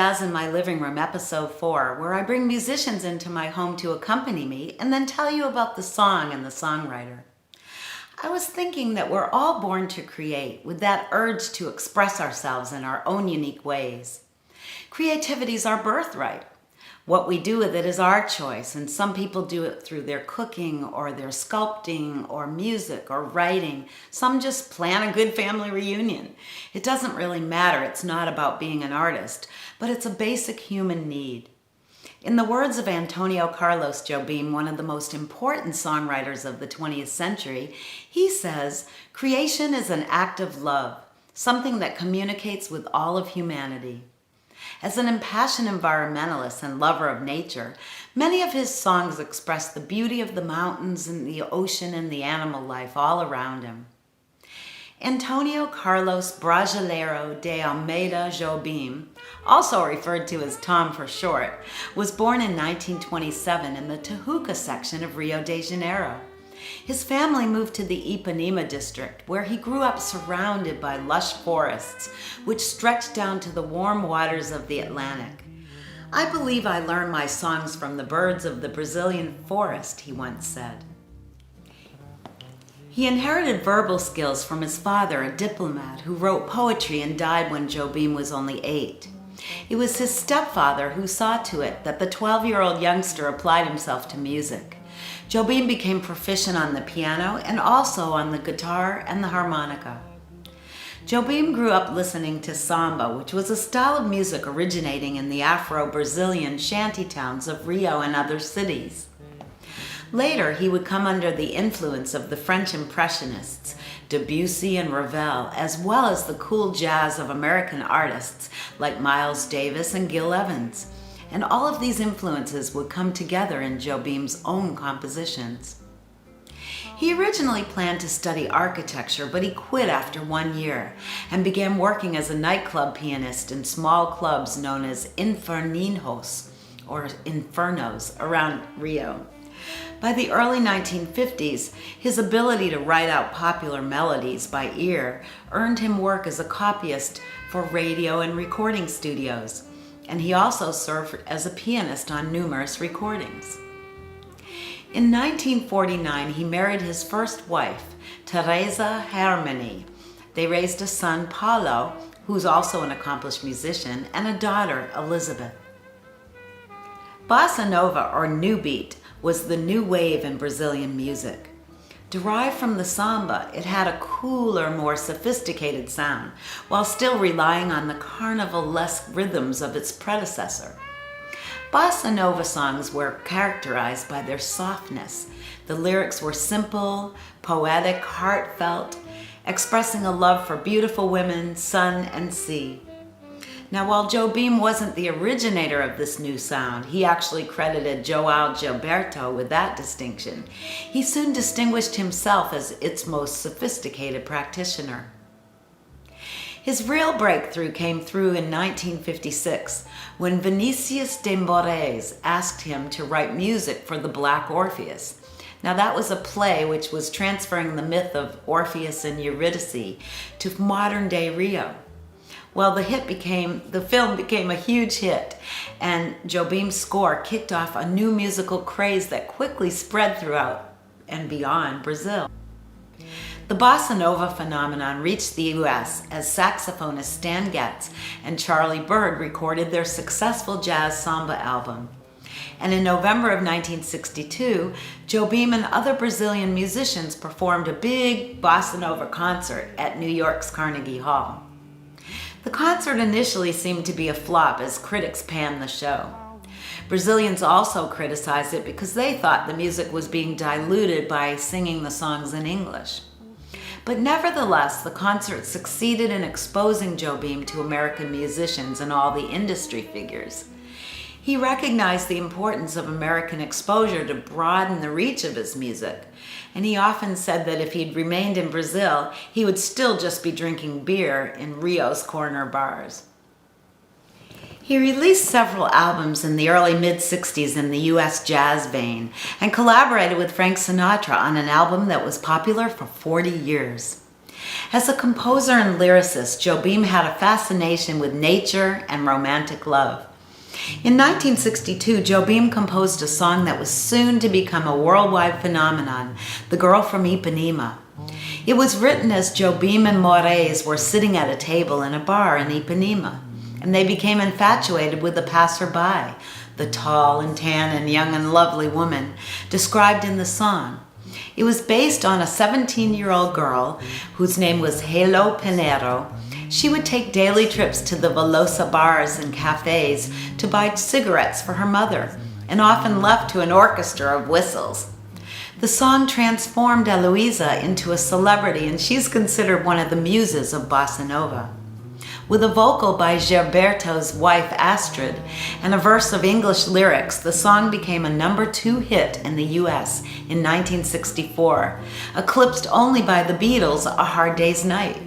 Jazz in My Living Room, Episode 4, where I bring musicians into my home to accompany me and then tell you about the song and the songwriter. I was thinking that we're all born to create, with that urge to express ourselves in our own unique ways. Creativity is our birthright. What we do with it is our choice, and some people do it through their cooking or their sculpting or music or writing. Some just plan a good family reunion. It doesn't really matter. It's not about being an artist, but it's a basic human need. In the words of Antonio Carlos Jobim, one of the most important songwriters of the 20th century, he says, "Creation is an act of love, something that communicates with all of humanity." As an impassioned environmentalist and lover of nature, many of his songs express the beauty of the mountains and the ocean and the animal life all around him. Antonio Carlos Brasileiro de Almeida Jobim, also referred to as Tom for short, was born in 1927 in the Tijuca section of Rio de Janeiro. His family moved to the Ipanema district, where he grew up surrounded by lush forests, which stretched down to the warm waters of the Atlantic. "I believe I learned my songs from the birds of the Brazilian forest," he once said. He inherited verbal skills from his father, a diplomat who wrote poetry and died when Jobim was only 8. It was his stepfather who saw to it that the 12-year-old youngster applied himself to music. Jobim became proficient on the piano and also on the guitar and the harmonica. Jobim grew up listening to samba, which was a style of music originating in the Afro-Brazilian shanty towns of Rio and other cities. Later, he would come under the influence of the French Impressionists, Debussy and Ravel, as well as the cool jazz of American artists like Miles Davis and Gil Evans. And all of these influences would come together in Jobim's own compositions. He originally planned to study architecture, but he quit after 1 year and began working as a nightclub pianist in small clubs known as inferninhos, or infernos, around Rio. By the early 1950s, his ability to write out popular melodies by ear earned him work as a copyist for radio and recording studios, and he also served as a pianist on numerous recordings. In 1949, he married his first wife, Teresa Hermani. They raised a son, Paulo, who's also an accomplished musician, and a daughter, Elizabeth. Bossa Nova, or New Beat, was the new wave in Brazilian music. Derived from the samba, it had a cooler, more sophisticated sound, while still relying on the carnival-esque rhythms of its predecessor. Bossa Nova songs were characterized by their softness. The lyrics were simple, poetic, heartfelt, expressing a love for beautiful women, sun, and sea. Now, while Jobim wasn't the originator of this new sound, he actually credited João Gilberto with that distinction. He soon distinguished himself as its most sophisticated practitioner. His real breakthrough came through in 1956, when Vinicius de Moraes asked him to write music for the Black Orpheus. Now, that was a play which was transferring the myth of Orpheus and Eurydice to modern-day Rio. Well, the film became a huge hit, and Jobim's score kicked off a new musical craze that quickly spread throughout and beyond Brazil. The Bossa Nova phenomenon reached the U.S. as saxophonist Stan Getz and Charlie Byrd recorded their successful jazz samba album. And in November of 1962, Jobim and other Brazilian musicians performed a big Bossa Nova concert at New York's Carnegie Hall. The concert initially seemed to be a flop as critics panned the show. Brazilians also criticized it because they thought the music was being diluted by singing the songs in English. But nevertheless, the concert succeeded in exposing Jobim to American musicians and all the industry figures. He recognized the importance of American exposure to broaden the reach of his music, and he often said that if he'd remained in Brazil, he would still just be drinking beer in Rio's corner bars. He released several albums in the early mid-60s in the U.S. jazz vein and collaborated with Frank Sinatra on an album that was popular for 40 years. As a composer and lyricist, Jobim had a fascination with nature and romantic love. In 1962, Jobim composed a song that was soon to become a worldwide phenomenon, The Girl from Ipanema. It was written as Jobim and Moraes were sitting at a table in a bar in Ipanema, and they became infatuated with the passerby, the tall and tan and young and lovely woman described in the song. It was based on a 17-year-old girl whose name was Helo Pinero. She would take daily trips to the Velosa bars and cafes to buy cigarettes for her mother, and often left to an orchestra of whistles. The song transformed Eloisa into a celebrity, and she's considered one of the muses of bossa nova. With a vocal by Gilberto's wife Astrid and a verse of English lyrics, the song became a #2 hit in the US in 1964, eclipsed only by the Beatles' A Hard Day's Night.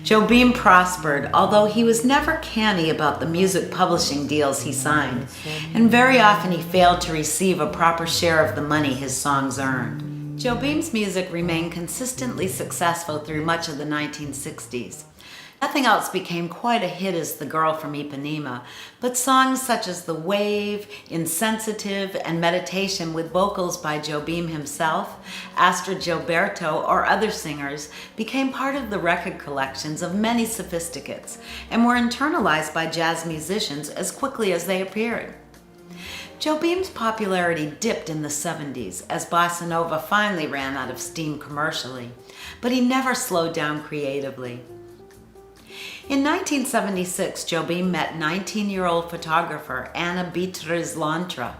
Jobim prospered, although he was never canny about the music publishing deals he signed, and very often he failed to receive a proper share of the money his songs earned. Jobim's music remained consistently successful through much of the 1960s. Nothing else became quite a hit as The Girl from Ipanema, but songs such as The Wave, Insensitive, and Meditation with vocals by Jobim himself, Astrid Gilberto, or other singers became part of the record collections of many sophisticates and were internalized by jazz musicians as quickly as they appeared. Jobim's popularity dipped in the 70s as bossa nova finally ran out of steam commercially, but he never slowed down creatively. In 1976, Jobim met 19-year-old photographer Ana Beatriz Lantra.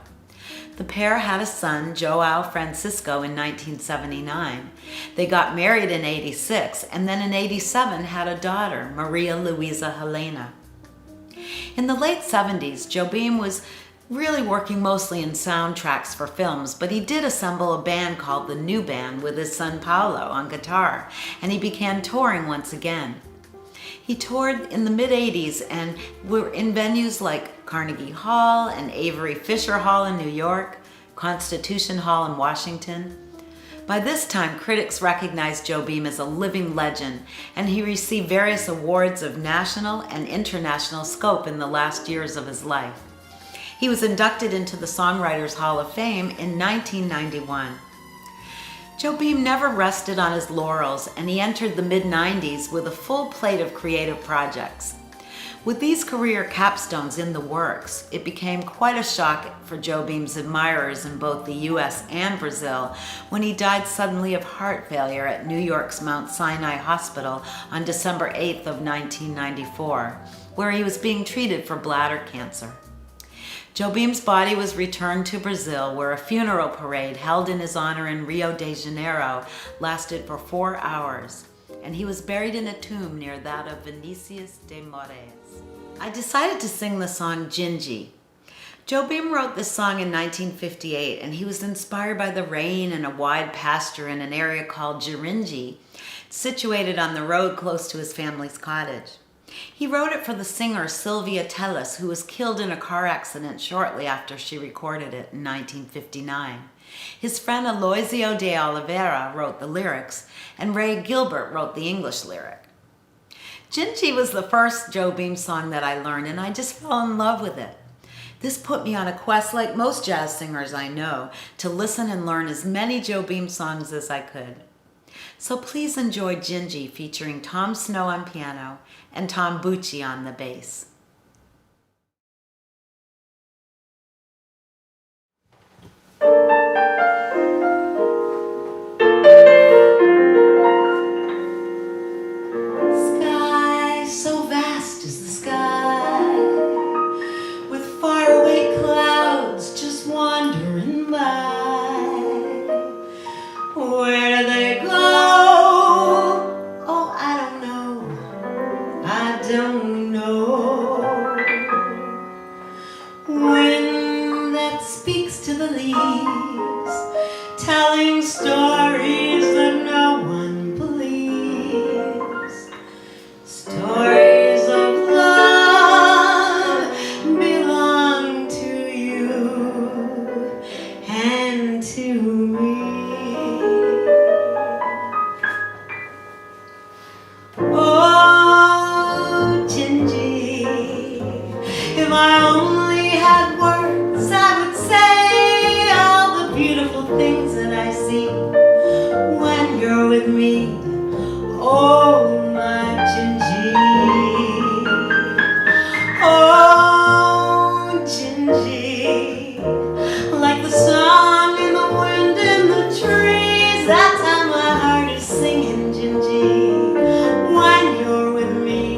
The pair had a son, Joao Francisco, in 1979. They got married in 86, and then in 87 had a daughter, Maria Luisa Helena. In the late 70s, Jobim was really working mostly in soundtracks for films, but he did assemble a band called the New Band with his son Paulo on guitar, and he began touring once again. He toured in the mid-80s and were in venues like Carnegie Hall and Avery Fisher Hall in New York, Constitution Hall in Washington. By this time, critics recognized Jobim as a living legend, and he received various awards of national and international scope in the last years of his life. He was inducted into the Songwriters Hall of Fame in 1991. Jobim never rested on his laurels, and he entered the mid-90s with a full plate of creative projects. With these career capstones in the works, it became quite a shock for Jobim's admirers in both the US and Brazil when he died suddenly of heart failure at New York's Mount Sinai Hospital on December 8th of 1994, where he was being treated for bladder cancer. Jobim's body was returned to Brazil, where a funeral parade held in his honor in Rio de Janeiro lasted for 4 hours, and he was buried in a tomb near that of Vinicius de Moraes. I decided to sing the song Gingy. Jobim wrote this song in 1958, and he was inspired by the rain and a wide pasture in an area called Jirinji, situated on the road close to his family's cottage. He wrote it for the singer Sylvia Tellez, who was killed in a car accident shortly after she recorded it in 1959. His friend Aloysio de Oliveira wrote the lyrics, and Ray Gilbert wrote the English lyric. Gingy was the first Jobim song that I learned, and I just fell in love with it. This put me on a quest, like most jazz singers I know, to listen and learn as many Jobim songs as I could. So please enjoy Gingy, featuring Tom Snow on piano and Tom Bucci on the bass. Sky, so vast is the sky, with faraway clouds just wandering by. Where do they go? Oh, I don't know. I don't know. Wind that speaks to the leaves with me, oh my Gingy. Oh Gingy, like the song in the wind in the trees, that's how my heart is singing, Gingy, when you're with me,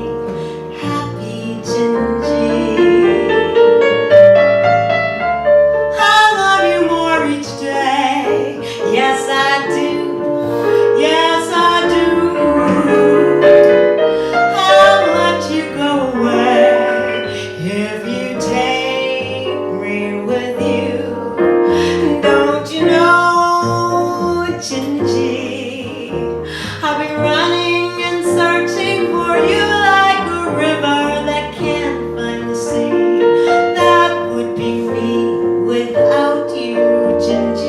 happy Gingy. I love you more each day, yes I do, yes I do. I'll let you go away if you take me with you. Don't you know, Gingy, I've been running and searching for you like a river that can't find the sea. That would be me without you, Gingy.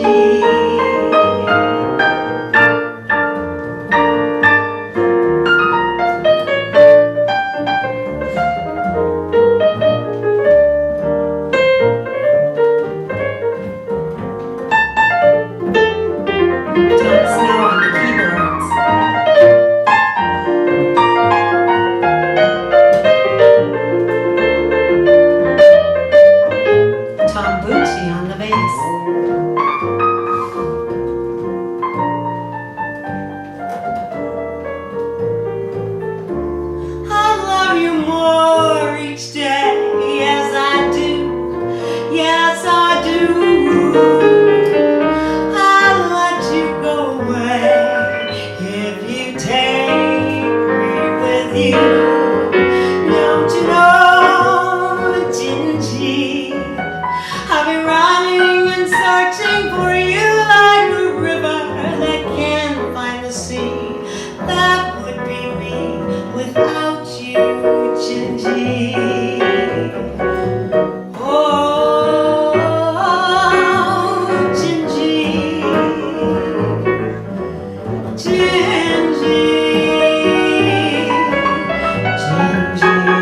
On the bass. I love you more each day, yes I do, yes I do. I'll let you go away if you take me with you. Don't you know, Gingy, I've been running and searching for you like a river that can't find the sea. That would be me without you, Gingy. Oh, Gingy, Gingy, Gingy.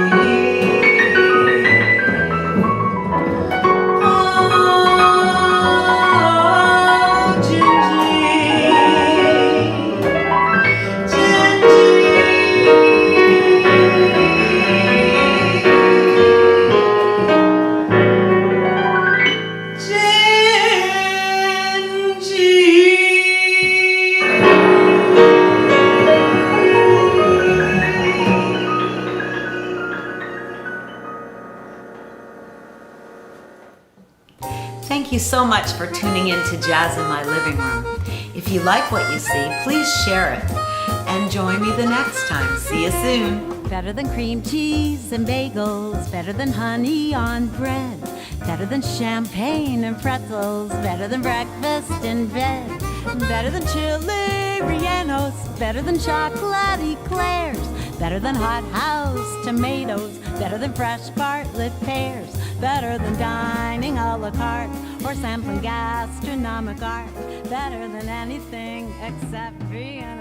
Thank you so much for tuning in to Jazz in My Living Room. If you like what you see, please share it. And join me the next time. See you soon. Better than cream cheese and bagels, better than honey on bread, better than champagne and pretzels, better than breakfast in bed, better than chili rellenos, better than chocolate eclairs, better than hothouse tomatoes, better than fresh Bartlett pears, better than dining a la carte or sampling gastronomic art, better than anything except being